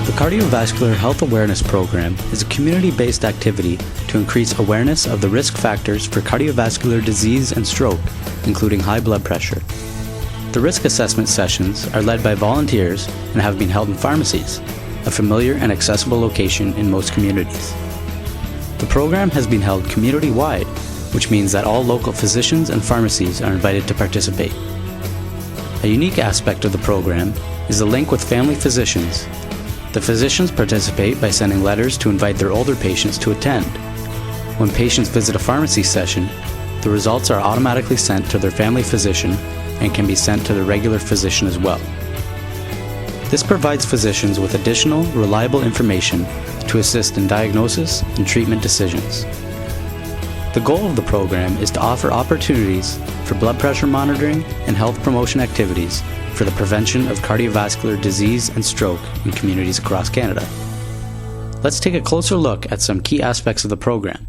The Cardiovascular Health Awareness Program is a community-based activity to increase awareness of the risk factors for cardiovascular disease and stroke, including high blood pressure. The risk assessment sessions are led by volunteers and have been held in pharmacies, a familiar and accessible location in most communities. The program has been held community-wide, which means that all local physicians and pharmacies are invited to participate. A unique aspect of the program is the link with family physicians. The physicians participate by sending letters to invite their older patients to attend. When patients visit a pharmacy session, the results are automatically sent to their family physician and can be sent to the regular physician as well. This provides physicians with additional, reliable information to assist in diagnosis and treatment decisions. The goal of the program is to offer opportunities for blood pressure monitoring and health promotion activities for the prevention of cardiovascular disease and stroke in communities across Canada. Let's take a closer look at some key aspects of the program.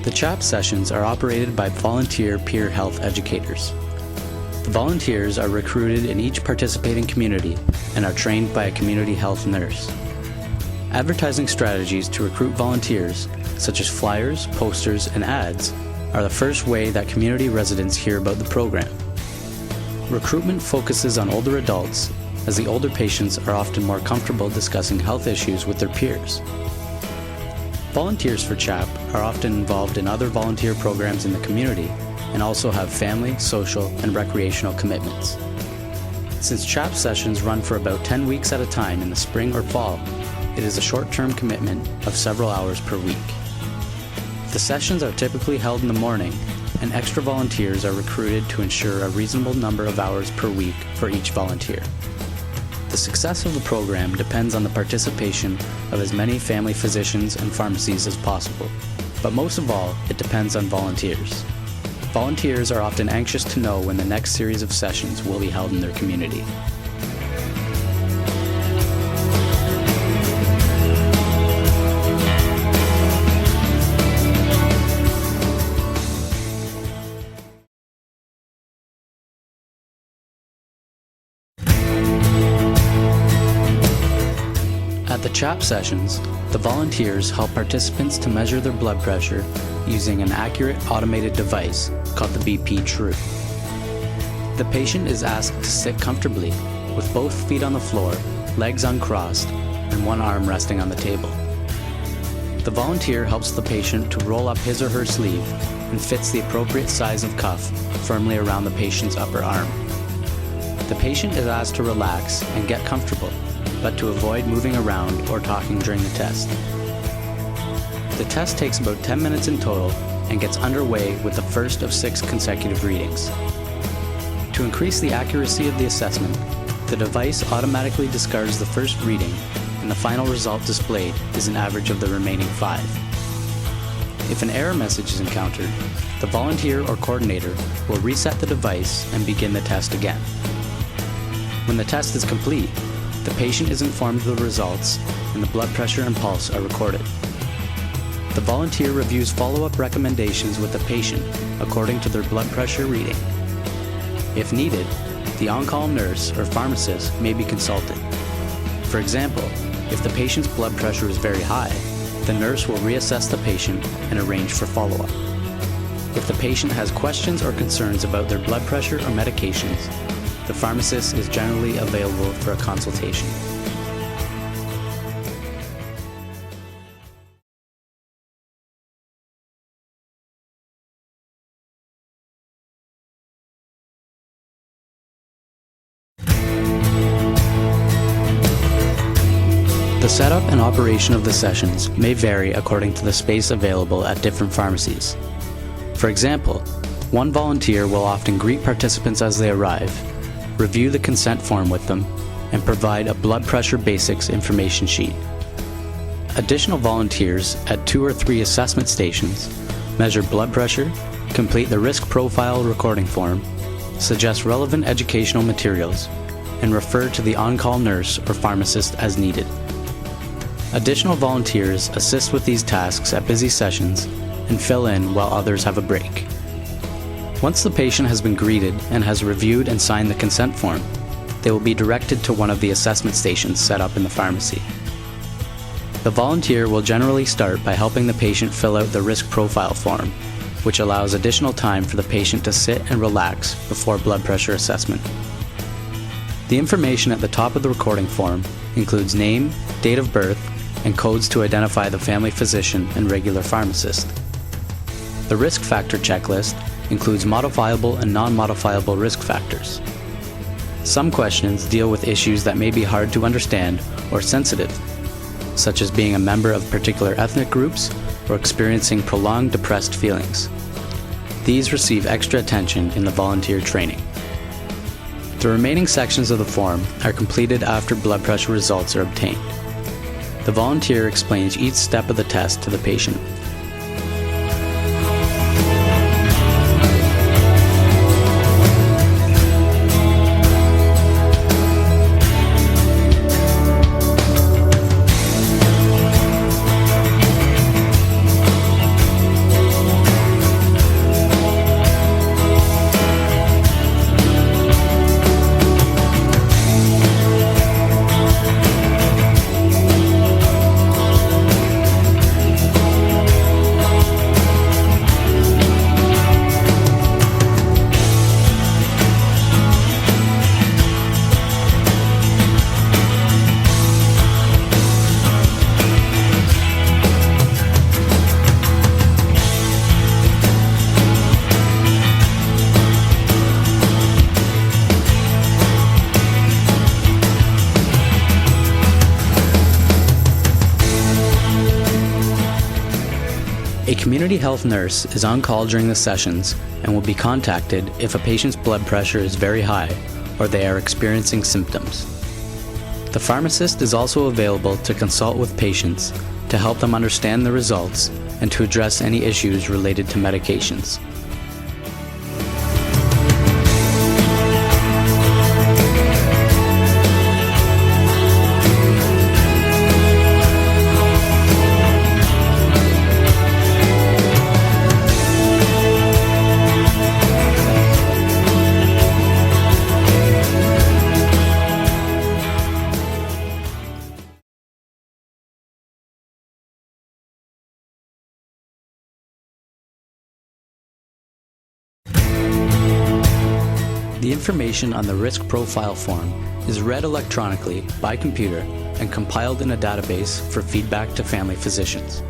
The CHAP sessions are operated by volunteer peer health educators. The volunteers are recruited in each participating community and are trained by a community health nurse. Advertising strategies to recruit volunteers, such as flyers, posters, and ads, are the first way that community residents hear about the program. Recruitment focuses on older adults, as the older patients are often more comfortable discussing health issues with their peers. Volunteers for CHAP are often involved in other volunteer programs in the community and also have family, social, and recreational commitments. Since CHAP sessions run for about 10 weeks at a time in the spring or fall, it is a short-term commitment of several hours per week. The sessions are typically held in the morning, and extra volunteers are recruited to ensure a reasonable number of hours per week for each volunteer. The success of the program depends on the participation of as many family physicians and pharmacies as possible, but most of all, it depends on volunteers. Volunteers are often anxious to know when the next series of sessions will be held in their community. At the CHAP sessions, the volunteers help participants to measure their blood pressure using an accurate automated device called the BP True. The patient is asked to sit comfortably with both feet on the floor, legs uncrossed, and one arm resting on the table. The volunteer helps the patient to roll up his or her sleeve and fits the appropriate size of cuff firmly around the patient's upper arm. The patient is asked to relax and get comfortable, but to avoid moving around or talking during the test. The test takes about 10 minutes in total and gets underway with the first of 6 consecutive readings. To increase the accuracy of the assessment, the device automatically discards the first reading, and the final result displayed is an average of the remaining 5. If an error message is encountered, the volunteer or coordinator will reset the device and begin the test again. When the test is complete, the patient is informed of the results and the blood pressure and pulse are recorded. The volunteer reviews follow-up recommendations with the patient according to their blood pressure reading. If needed, the on-call nurse or pharmacist may be consulted. For example, if the patient's blood pressure is very high, the nurse will reassess the patient and arrange for follow-up. If the patient has questions or concerns about their blood pressure or medications, the pharmacist is generally available for a consultation. The setup and operation of the sessions may vary according to the space available at different pharmacies. For example, one volunteer will often greet participants as they arrive, review the consent form with them, and provide a blood pressure basics information sheet. Additional volunteers at 2 or 3 assessment stations measure blood pressure, complete the risk profile recording form, suggest relevant educational materials, and refer to the on-call nurse or pharmacist as needed. Additional volunteers assist with these tasks at busy sessions and fill in while others have a break. Once the patient has been greeted and has reviewed and signed the consent form, they will be directed to one of the assessment stations set up in the pharmacy. The volunteer will generally start by helping the patient fill out the risk profile form, which allows additional time for the patient to sit and relax before blood pressure assessment. The information at the top of the recording form includes name, date of birth, and codes to identify the family physician and regular pharmacist. The risk factor checklist includes modifiable and non-modifiable risk factors. Some questions deal with issues that may be hard to understand or sensitive, such as being a member of particular ethnic groups or experiencing prolonged depressed feelings. These receive extra attention in the volunteer training. The remaining sections of the form are completed after blood pressure results are obtained. The volunteer explains each step of the test to the patient. A community health nurse is on call during the sessions and will be contacted if a patient's blood pressure is very high or they are experiencing symptoms. The pharmacist is also available to consult with patients to help them understand the results and to address any issues related to medications. The information on the risk profile form is read electronically by computer and compiled in a database for feedback to family physicians.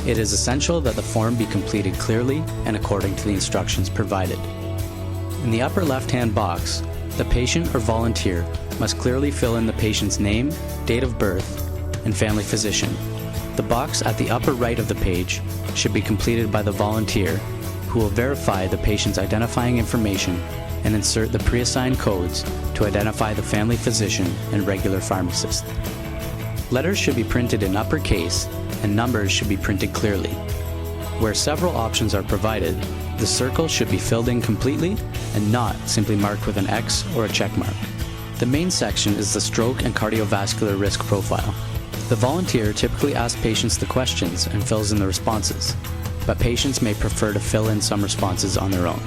It is essential that the form be completed clearly and according to the instructions provided. In the upper left-hand box, the patient or volunteer must clearly fill in the patient's name, date of birth, and family physician. The box at the upper right of the page should be completed by the volunteer, who will verify the patient's identifying information and insert the pre-assigned codes to identify the family physician and regular pharmacist. Letters should be printed in uppercase and numbers should be printed clearly. Where several options are provided, the circle should be filled in completely and not simply marked with an X or a check mark. The main section is the stroke and cardiovascular risk profile. The volunteer typically asks patients the questions and fills in the responses, but patients may prefer to fill in some responses on their own.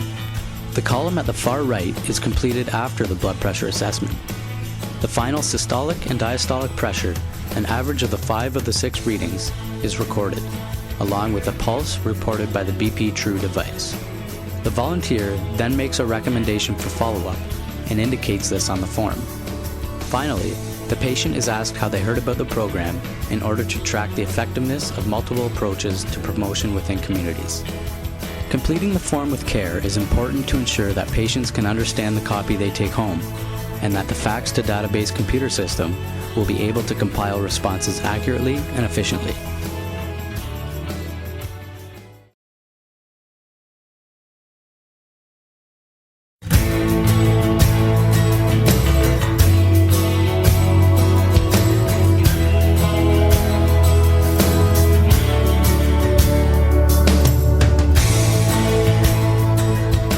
The column at the far right is completed after the blood pressure assessment. The final systolic and diastolic pressure, an average of the 5 of the 6 readings, is recorded, along with a pulse reported by the BP True device. The volunteer then makes a recommendation for follow-up and indicates this on the form. Finally, the patient is asked how they heard about the program in order to track the effectiveness of multiple approaches to promotion within communities. Completing the form with care is important to ensure that patients can understand the copy they take home, and that the fax-to-database computer system will be able to compile responses accurately and efficiently.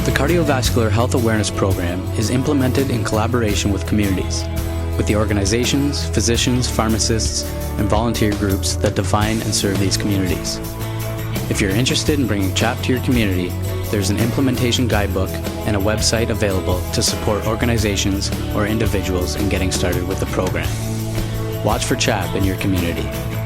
The Cardiovascular Health Awareness Program is implemented in collaboration with communities, with the organizations, physicians, pharmacists, and volunteer groups that define and serve these communities. If you're interested in bringing CHAP to your community, there's an implementation guidebook and a website available to support organizations or individuals in getting started with the program. Watch for CHAP in your community.